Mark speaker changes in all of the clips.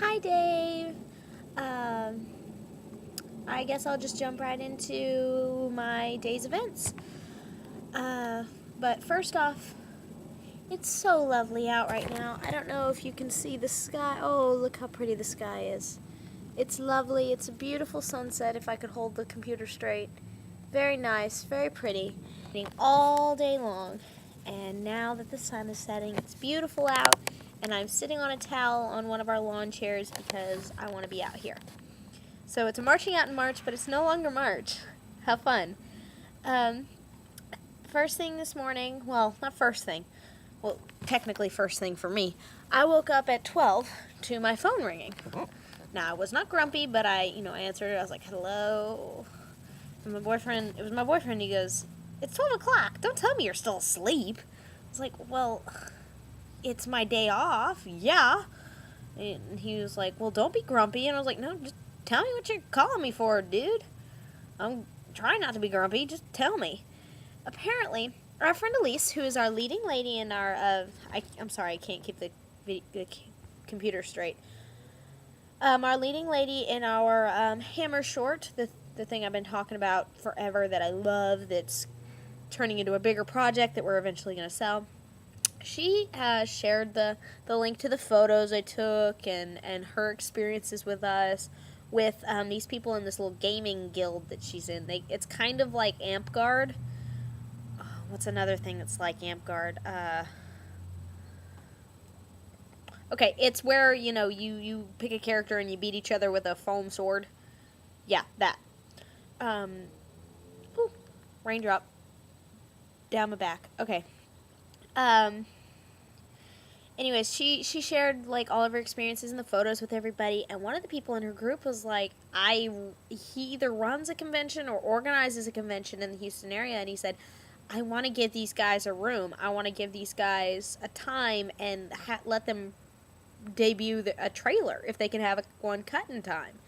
Speaker 1: Hi, Dave. Um, I guess I'll just jump right into my day's events. Uh, but first off, it's so lovely out right now. I don't know if you can see the sky. Oh, look how pretty the sky is. It's lovely. It's a beautiful sunset if I could hold the computer straight. Very nice, very pretty. All day long. And now that the sun is setting, it's beautiful out. And I'm sitting on a towel on one of our lawn chairs because I want to be out here. So it's marching out in March, but it's no longer March. How fun. Um, First thing this morning, well, not first thing. Well, technically first thing for me. I woke up at 12 to my phone ringing. Now, I was not grumpy, but I answered it. I was like, hello. And it was my boyfriend, he goes, it's 12 o'clock. Don't tell me you're still asleep. I was like, well, it's my day off. Yeah. And he was like, well, don't be grumpy. And I was like, no, just tell me what you're calling me for, dude. I'm trying not to be grumpy. Just tell me. Apparently, our friend Elise, who is our leading lady in our, I'm sorry, I can't keep the computer straight. Our leading lady in our Hammer short, the thing I've been talking about forever that I love, that's turning into a bigger project that we're eventually going to sell. She shared the link to the photos I took and her experiences with us, with these people in this little gaming guild that she's in. It's kind of like AmpGuard. Oh, what's another thing that's like AmpGuard? Okay, it's where, you pick a character and you beat each other with a foam sword. Yeah, that. Ooh, raindrop. Down my back. Okay. Anyways, she shared, like, all of her experiences in the photos with everybody, and one of the people in her group was like, he either runs a convention or organizes a convention in the Houston area, and he said, I want to give these guys a room. I want to give these guys a time and let them debut a trailer if they can have one cut in time.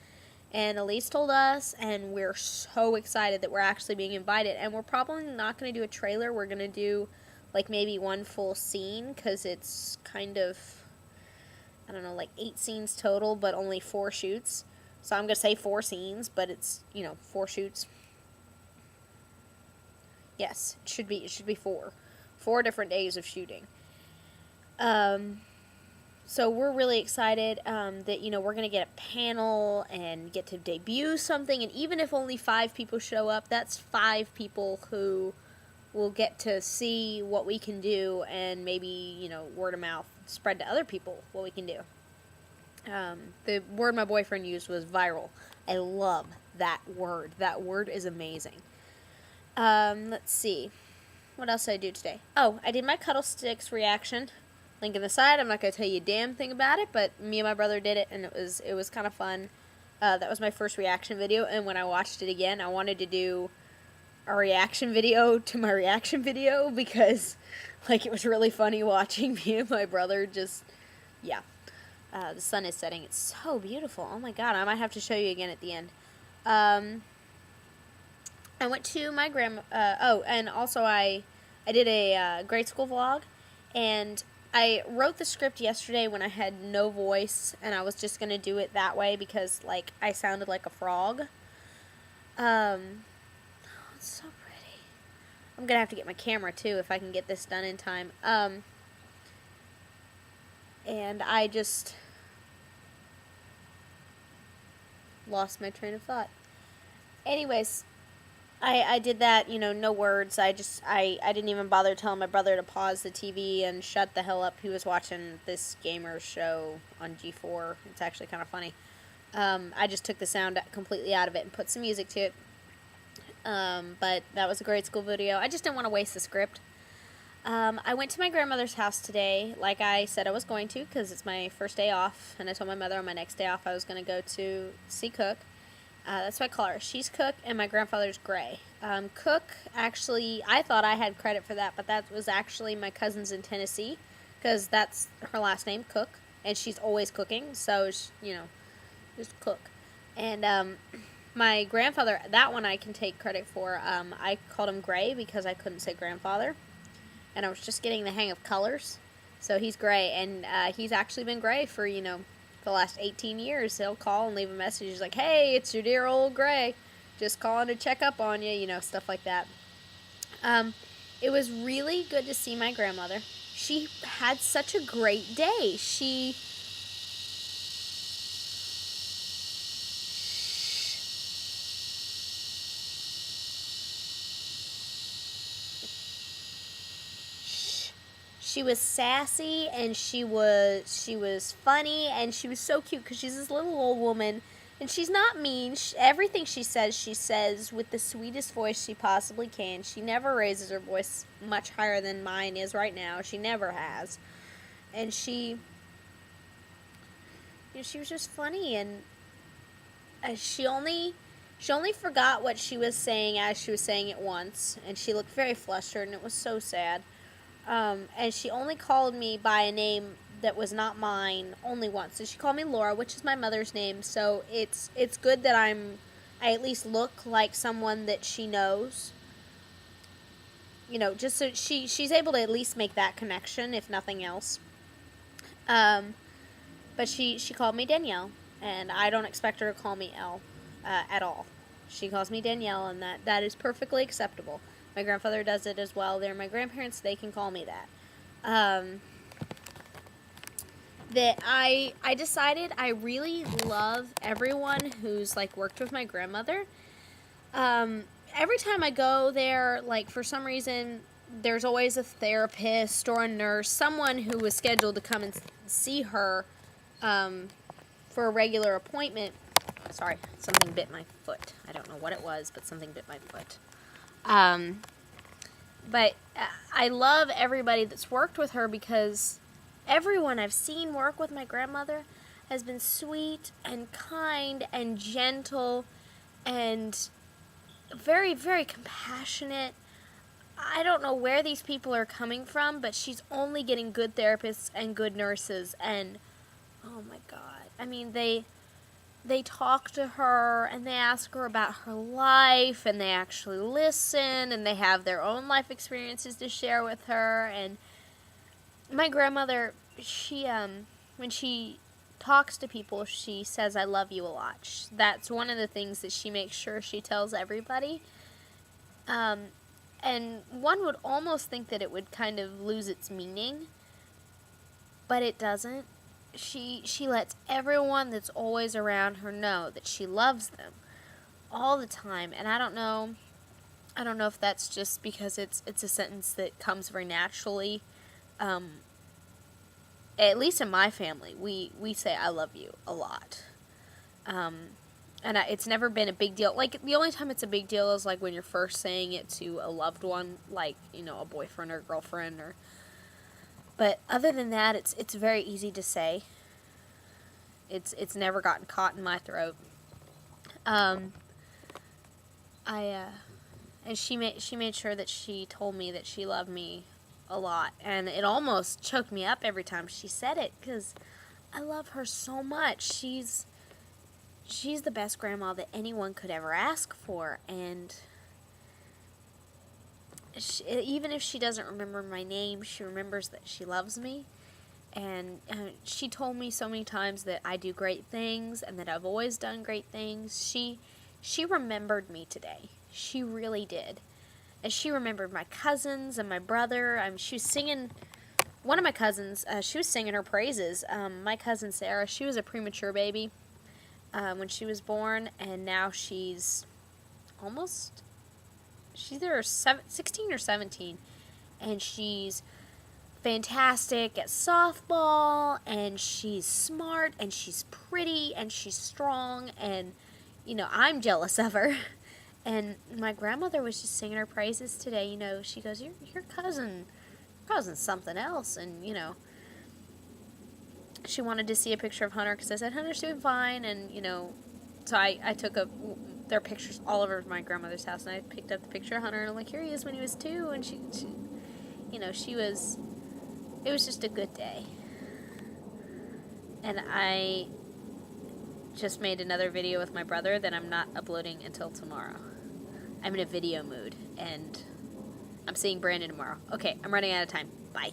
Speaker 1: And Elise told us, and we're so excited that we're actually being invited. And we're probably not going to do a trailer. We're going to do, like, maybe one full scene, because it's kind of, I don't know, like 8 scenes total, but only 4 shoots. So I'm going to say 4 scenes, but it's, 4 shoots. Yes, it should be 4. 4 different days of shooting. So we're really excited that, we're going to get a panel and get to debut something. And even if only 5 people show up, that's 5 people who will get to see what we can do and maybe, word of mouth spread to other people what we can do. The word my boyfriend used was viral. I love that word. That word is amazing. Let's see. What else did I do today? Oh, I did my Cuddle Sticks reaction. Link in the side. I'm not going to tell you a damn thing about it, but me and my brother did it, and it was kind of fun. That was my first reaction video, and when I watched it again, I wanted to do a reaction video to my reaction video, because, like, it was really funny watching me and my brother just, yeah. The sun is setting. It's so beautiful. Oh my god, I might have to show you again at the end. I went to my and also I did a grade school vlog, and I wrote the script yesterday when I had no voice, and I was just going to do it that way because, like, I sounded like a frog. Oh, it's so pretty. I'm going to have to get my camera, too, if I can get this done in time. And I just lost my train of thought. Anyways, I did that, no words. I didn't even bother telling my brother to pause the TV and shut the hell up. He was watching this gamer show on G4. It's actually kind of funny. I just took the sound completely out of it and put some music to it. But that was a grade school video. I just didn't want to waste the script. I went to my grandmother's house today, like I said I was going to, because it's my first day off, and I told my mother on my next day off I was going to go to see Cook. That's what I call her. She's Cook, and my grandfather's Gray. Cook, actually, I thought I had credit for that, but that was actually my cousin's in Tennessee, because that's her last name, Cook, and she's always cooking, so, just Cook. And, my grandfather, that one I can take credit for. I called him Gray because I couldn't say grandfather, and I was just getting the hang of colors, so he's Gray, and he's actually been Gray for, the last 18 years, he'll call and leave a message. He's like, hey, it's your dear old Gray. Just calling to check up on you, you know, stuff like that. It was really good to see my grandmother. She had such a great day. She was sassy, and she was funny, and she was so cute because she's this little old woman, and she's not mean. Everything she says with the sweetest voice she possibly can. She never raises her voice much higher than mine is right now. She never has. And she was just funny, and she only forgot what she was saying as she was saying it once, and she looked very flustered, and it was so sad. And she only called me by a name that was not mine only once. So she called me Laura, which is my mother's name. So it's good that I at least look like someone that she knows. You know, just so she's able to at least make that connection, if nothing else. But she called me Danielle, and I don't expect her to call me Elle at all. She calls me Danielle, and that is perfectly acceptable. My grandfather does it as well. They're my grandparents. They can call me that. That I decided I really love everyone who's, like, worked with my grandmother. Every time I go there, like, for some reason, there's always a therapist or a nurse, someone who was scheduled to come and see her for a regular appointment. Sorry, something bit my foot. I don't know what it was, but something bit my foot. But I love everybody that's worked with her, because everyone I've seen work with my grandmother has been sweet and kind and gentle and very, very compassionate. I don't know where these people are coming from, but she's only getting good therapists and good nurses, and oh my God. I mean, they talk to her, and they ask her about her life, and they actually listen, and they have their own life experiences to share with her. And my grandmother, she, when she talks to people, she says, I love you a lot. That's one of the things that she makes sure she tells everybody. And one would almost think that it would kind of lose its meaning, but it doesn't. She lets everyone that's always around her know that she loves them all the time. And I don't know if that's just because it's a sentence that comes very naturally. At least in my family, we say I love you a lot. And it's never been a big deal. Like, the only time it's a big deal is, like, when you're first saying it to a loved one, like, you know, a boyfriend or a girlfriend, or... But other than that, it's very easy to say. It's never gotten caught in my throat. And she made sure that she told me that she loved me a lot, and it almost choked me up every time she said it, because I love her so much. She's the best grandma that anyone could ever ask for, and even if she doesn't remember my name, she remembers that she loves me. And she told me so many times that I do great things, and that I've always done great things. She remembered me today. She really did. And she remembered my cousins and my brother. She was singing, one of my cousins, she was singing her praises. My cousin Sarah, she was a premature baby when she was born, and now she's either 16 or 17, and she's fantastic at softball, and she's smart, and she's pretty, and she's strong, and, you know, I'm jealous of her. And my grandmother was just singing her praises today. You know, she goes, your cousin's something else. And, you know, she wanted to see a picture of Hunter, because I said, Hunter's doing fine. And, you know, so I took there are pictures all over my grandmother's house, and I picked up the picture of Hunter, and I'm like, here he is when he was 2. And she you know, it was just a good day. And I just made another video with my brother that I'm not uploading until tomorrow. I'm in a video mood, and I'm seeing Brandon tomorrow. Okay, I'm running out of time. Bye.